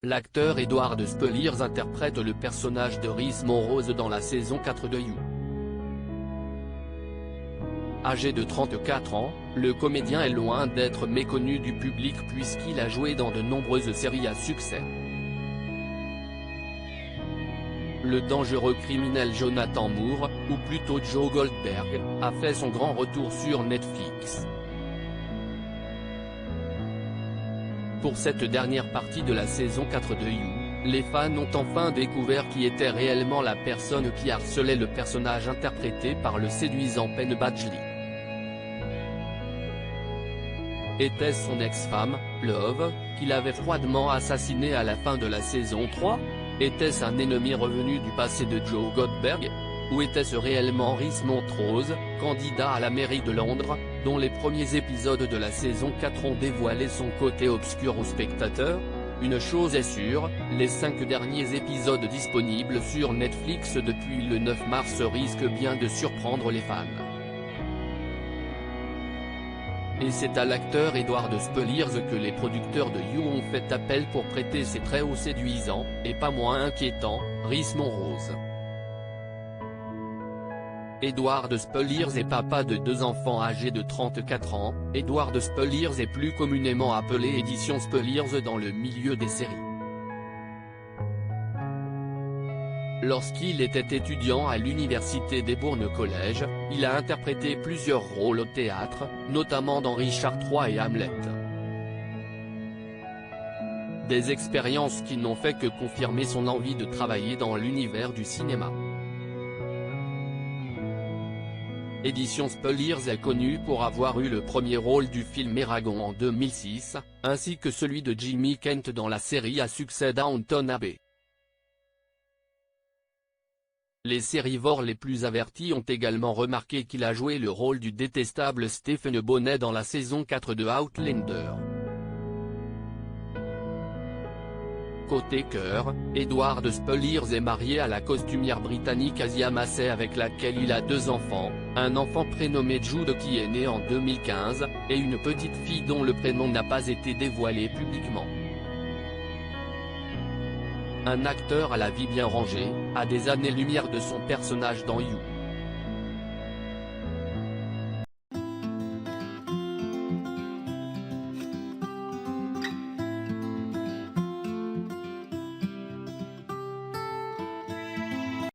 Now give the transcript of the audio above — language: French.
l'acteur Edward Speleers interprète le personnage de Rhys Monrose dans la saison 4 de You. Âgé de 34 ans, le comédien est loin d'être méconnu du public puisqu'il a joué dans de nombreuses séries à succès. Le dangereux criminel Jonathan Moore, ou plutôt Joe Goldberg, a fait son grand retour sur Netflix. Pour cette dernière partie de la saison 4 de You, les fans ont enfin découvert qui était réellement la personne qui harcelait le personnage interprété par le séduisant Penn Badgley. Était-ce son ex-femme, Love, qui l'avait froidement assassiné à la fin de la saison 3 ? Était-ce un ennemi revenu du passé de Joe Goldberg ? Ou était-ce réellement Rhys Monrose, candidat à la mairie de Londres, dont les premiers épisodes de la saison 4 ont dévoilé son côté obscur aux spectateurs ? Une chose est sûre, les 5 derniers épisodes disponibles sur Netflix depuis le 9 mars risquent bien de surprendre les fans. Et c'est à l'acteur Edward Speleers que les producteurs de You ont fait appel pour prêter ses traits au séduisant, et pas moins inquiétant, Rhys Monrose. Edward Speleers est papa de 2 enfants âgés de 34 ans, Edward Speleers est plus communément appelé Édition Speleers dans le milieu des séries. Lorsqu'il était étudiant à l'université d'Eburn College, il a interprété plusieurs rôles au théâtre, notamment dans Richard III et Hamlet. Des expériences qui n'ont fait que confirmer son envie de travailler dans l'univers du cinéma. Édition Speleers est connu pour avoir eu le premier rôle du film Eragon en 2006, ainsi que celui de Jimmy Kent dans la série à succès Downton Abbey. Les sérivores les plus avertis ont également remarqué qu'il a joué le rôle du détestable Stephen Bonnet dans la saison 4 de Outlander. Côté cœur, Edward Speleers est marié à la costumière britannique Asia Massey avec laquelle il a 2 enfants, un enfant prénommé Jude qui est né en 2015, et une petite fille dont le prénom n'a pas été dévoilé publiquement. Un acteur à la vie bien rangée, à des années-lumière de son personnage dans You.